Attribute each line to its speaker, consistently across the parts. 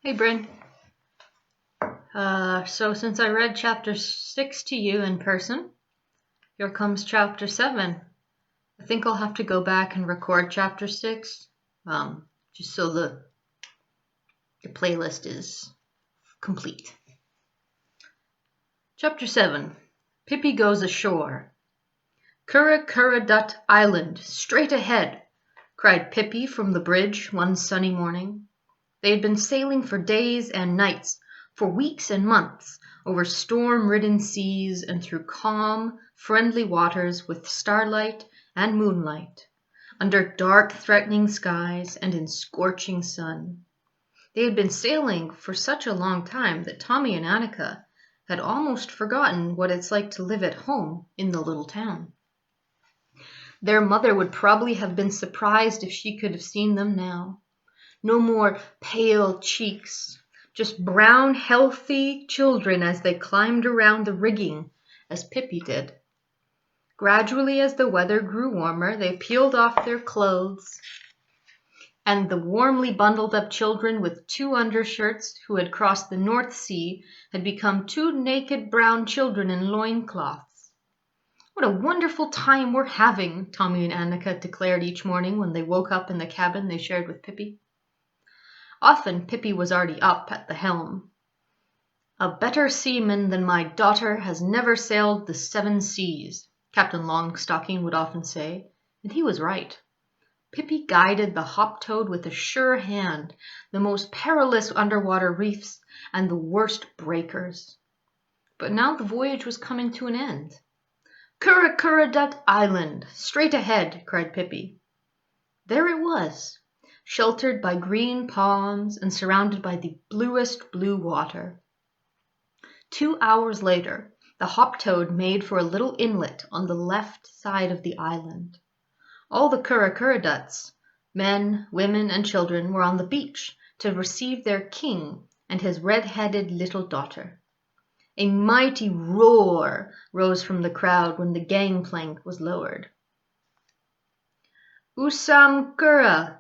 Speaker 1: Hey, Bryn. So since I read chapter 6 to you in person, here comes chapter 7. I think I'll have to go back and record chapter 6, just so the playlist is complete. Chapter 7. Pippi Goes Ashore. Curra Island, straight ahead, cried Pippi from the bridge one sunny morning. They had been sailing for days and nights, for weeks and months, over storm-ridden seas and through calm, friendly waters with starlight and moonlight, under dark, threatening skies and in scorching sun. They had been sailing for such a long time that Tommy and Annika had almost forgotten what it's like to live at home in the little town. Their mother would probably have been surprised if she could have seen them now. No more pale cheeks, just brown, healthy children as they climbed around the rigging, as Pippi did. Gradually, as the weather grew warmer, they peeled off their clothes, and the warmly bundled up children with 2 undershirts who had crossed the North Sea had become 2 naked brown children in loincloths. What a wonderful time we're having, Tommy and Annika declared each morning when they woke up in the cabin they shared with Pippi. Often Pippi was already up at the helm. "A better seaman than my daughter has never sailed the 7 seas," Captain Longstocking would often say, and he was right. Pippi guided the hop-toad with a sure hand, the most perilous underwater reefs and the worst breakers. But now the voyage was coming to an end. "Curra Island, straight ahead," cried Pippi. There it was, sheltered by green palms and surrounded by the bluest blue water. 2 hours later, the hop-toad made for a little inlet on the left side of the island. All the Curraduts, men, women, and children, were on the beach to receive their king and his red-headed little daughter. A mighty roar rose from the crowd when the gangplank was lowered. "Usam Curra!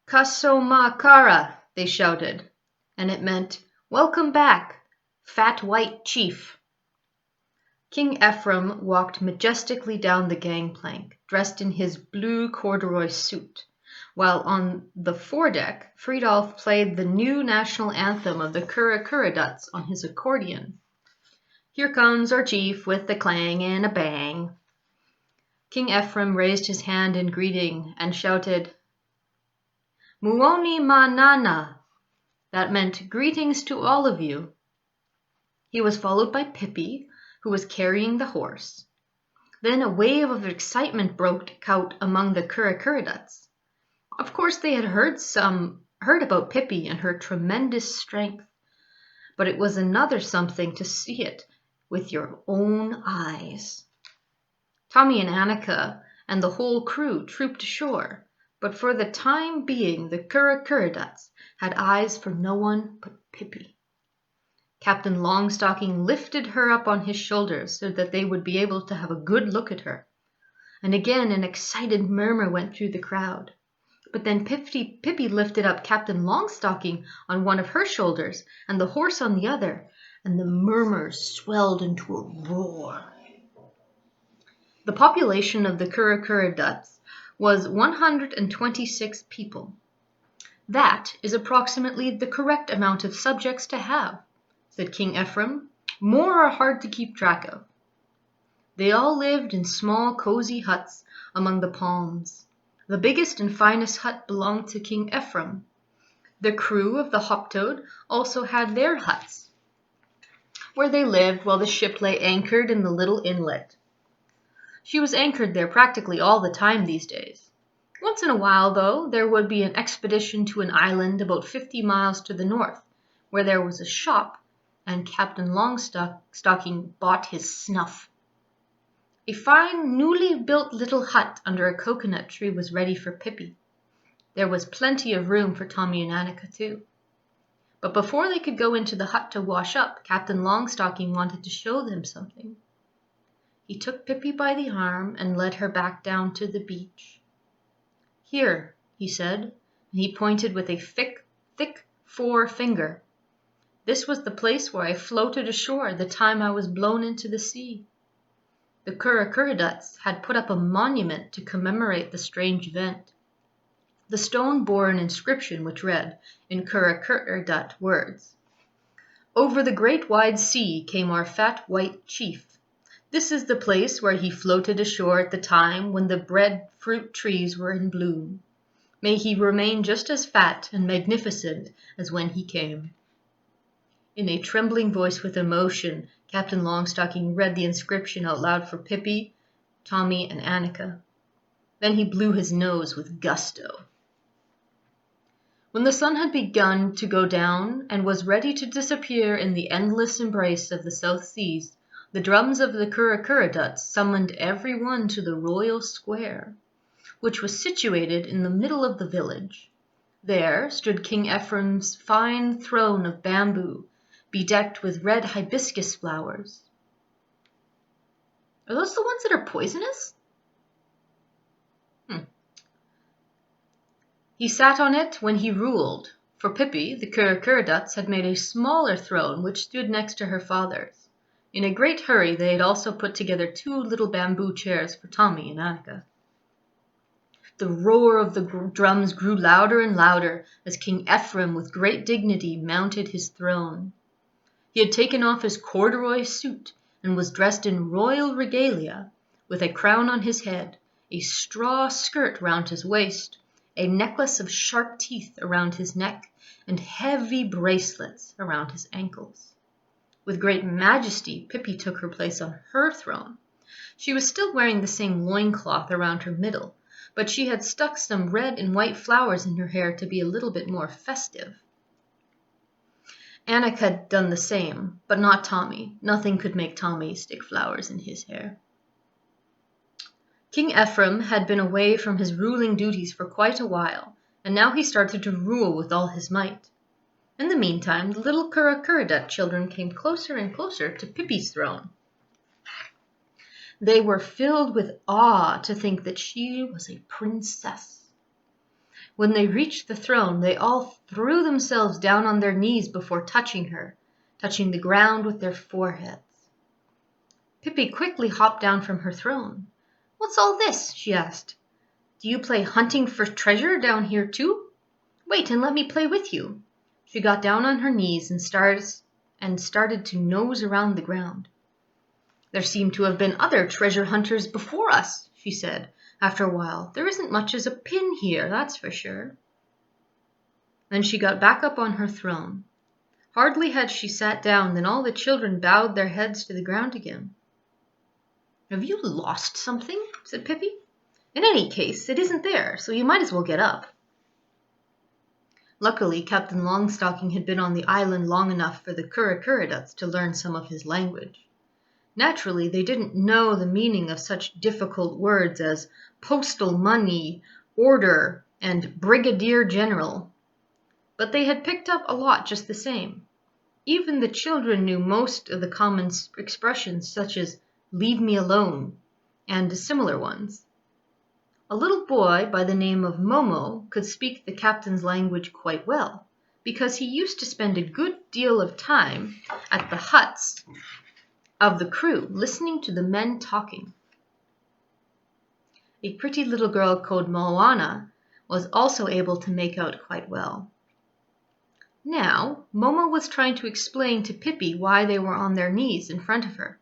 Speaker 1: Kasomakara," they shouted, and it meant, "Welcome back, fat white chief." King Ephraim walked majestically down the gangplank, dressed in his blue corduroy suit, while on the foredeck Friedolf played the new national anthem of the Curraduts on his accordion. "Here comes our chief with a clang and a bang." King Ephraim raised his hand in greeting and shouted, "Muoni manana." That meant greetings to all of you. He was followed by Pippi, who was carrying the horse. Then a wave of excitement broke out among the Curraduts. Of course they had heard about Pippi and her tremendous strength, but it was another something to see it with your own eyes. Tommy and Annika and the whole crew trooped ashore, but for the time being the Curraduts had eyes for no one but Pippi. Captain Longstocking lifted her up on his shoulders so that they would be able to have a good look at her. And again an excited murmur went through the crowd. But then Pippi lifted up Captain Longstocking on one of her shoulders and the horse on the other, and the murmurs swelled into a roar. The population of the Curraduts was 126 people. "That is approximately the correct amount of subjects to have," said King Ephraim. "More are hard to keep track of." They all lived in small, cozy huts among the palms. The biggest and finest hut belonged to King Ephraim. The crew of the hop-toad also had their huts, where they lived while the ship lay anchored in the little inlet. She was anchored there practically all the time these days. Once in a while, though, there would be an expedition to an island about 50 miles to the north, where there was a shop, and Captain Longstocking bought his snuff. A fine, newly built little hut under a coconut tree was ready for Pippi. There was plenty of room for Tommy and Annika, too. But before they could go into the hut to wash up, Captain Longstocking wanted to show them something. He took Pippi by the arm and led her back down to the beach. "Here," he said, and he pointed with a thick forefinger. This was the place where I floated ashore the time I was blown into the sea. The Curricurriduts had put up a monument to commemorate the strange event. The stone bore an inscription which read, in Curricurridut words, "Over the great wide sea came our fat white chief. This is the place where he floated ashore at the time when the breadfruit trees were in bloom. May he remain just as fat and magnificent as when he came." In a trembling voice with emotion, Captain Longstocking read the inscription out loud for Pippi, Tommy, and Annika. Then he blew his nose with gusto. When the sun had begun to go down and was ready to disappear in the endless embrace of the South Seas, the drums of the Curricurriduts summoned every one to the royal square, which was situated in the middle of the village. There stood King Ephraim's fine throne of bamboo, bedecked with red hibiscus flowers. Are those the ones that are poisonous? He sat on it when he ruled. For Pippi, the Curricurriduts had made a smaller throne which stood next to her father's. In a great hurry they had also put together 2 little bamboo chairs for Tommy and Annika. The roar of the drums grew louder and louder as King Ephraim with great dignity mounted his throne. He had taken off his corduroy suit and was dressed in royal regalia, with a crown on his head, a straw skirt round his waist, a necklace of sharp teeth around his neck, and heavy bracelets around his ankles. With great majesty, Pippi took her place on her throne. She was still wearing the same loincloth around her middle, but she had stuck some red and white flowers in her hair to be a little bit more festive. Annika had done the same, but not Tommy. Nothing could make Tommy stick flowers in his hair. King Ephraim had been away from his ruling duties for quite a while, and now he started to rule with all his might. In the meantime, the little Curricurridut children came closer and closer to Pippi's throne. They were filled with awe to think that she was a princess. When they reached the throne, they all threw themselves down on their knees before touching her, touching the ground with their foreheads. Pippi quickly hopped down from her throne. "What's all this?" she asked. "Do you play hunting for treasure down here too? Wait and let me play with you." She got down on her knees and started to nose around the ground. "There seem to have been other treasure hunters before us," she said. After a while, "There isn't much as a pin here, that's for sure." Then she got back up on her throne. Hardly had she sat down than all the children bowed their heads to the ground again. "Have you lost something?" said Pippi. "In any case, it isn't there, so you might as well get up." Luckily, Captain Longstocking had been on the island long enough for the Curricurriduts to learn some of his language. Naturally, they didn't know the meaning of such difficult words as postal money, order, and brigadier general. But they had picked up a lot just the same. Even the children knew most of the common expressions such as "leave me alone" and similar ones. A little boy by the name of Momo could speak the captain's language quite well, because he used to spend a good deal of time at the huts of the crew, listening to the men talking. A pretty little girl called Moana was also able to make out quite well. Now, Momo was trying to explain to Pippi why they were on their knees in front of her.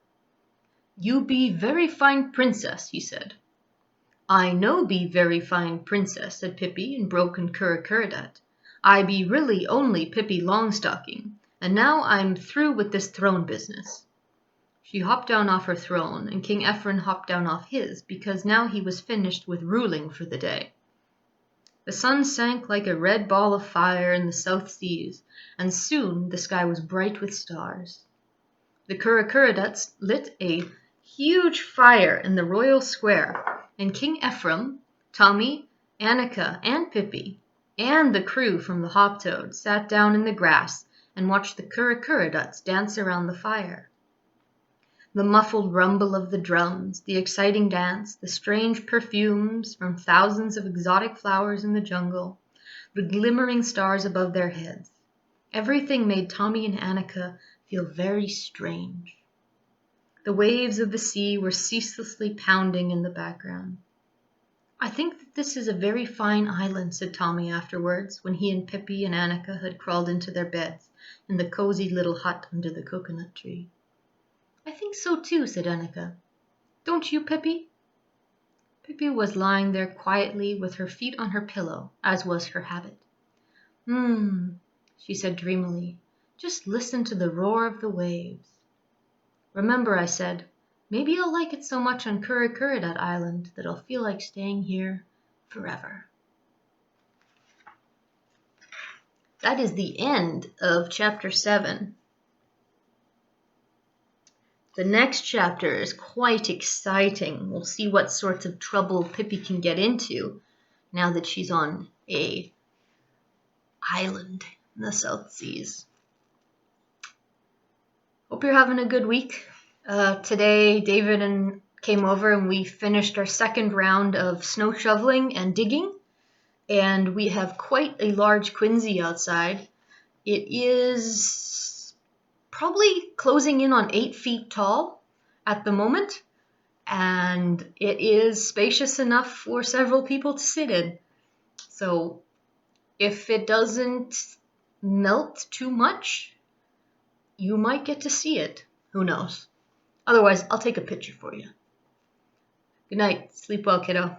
Speaker 1: "You be very fine princess," he said. "I no be very fine princess," said Pippi in broken Curricurridut. "I be really only Pippi Longstocking, and now I'm through with this throne business." She hopped down off her throne, and King Ephraim hopped down off his, because now he was finished with ruling for the day. The sun sank like a red ball of fire in the South Seas, and soon the sky was bright with stars. The Curricurriduts lit a huge fire in the royal square, and King Ephraim, Tommy, Annika, and Pippi, and the crew from the Hoptoad sat down in the grass and watched the Curricurriduts dance around the fire. The muffled rumble of the drums, the exciting dance, the strange perfumes from thousands of exotic flowers in the jungle, the glimmering stars above their heads. Everything made Tommy and Annika feel very strange. The waves of the sea were ceaselessly pounding in the background. "I think that this is a very fine island," said Tommy afterwards, when he and Pippi and Annika had crawled into their beds in the cozy little hut under the coconut tree. "I think so too," said Annika. "Don't you, Pippi?" Pippi was lying there quietly with her feet on her pillow, as was her habit. She said dreamily. "Just listen to the roar of the waves." "Remember," I said, "maybe I'll like it so much on Kurrakuradat Island that I'll feel like staying here forever." That is the end of chapter 7. The next chapter is quite exciting. We'll see what sorts of trouble Pippi can get into now that she's on a island in the South Seas. Hope you're having a good week. Today, David came over and we finished our second round of snow shoveling and digging. And we have quite a large quinsy outside. It is probably closing in on 8 feet tall at the moment. And it is spacious enough for several people to sit in. So if it doesn't melt too much, you might get to see it. Who knows? Otherwise, I'll take a picture for you. Good night. Sleep well, kiddo.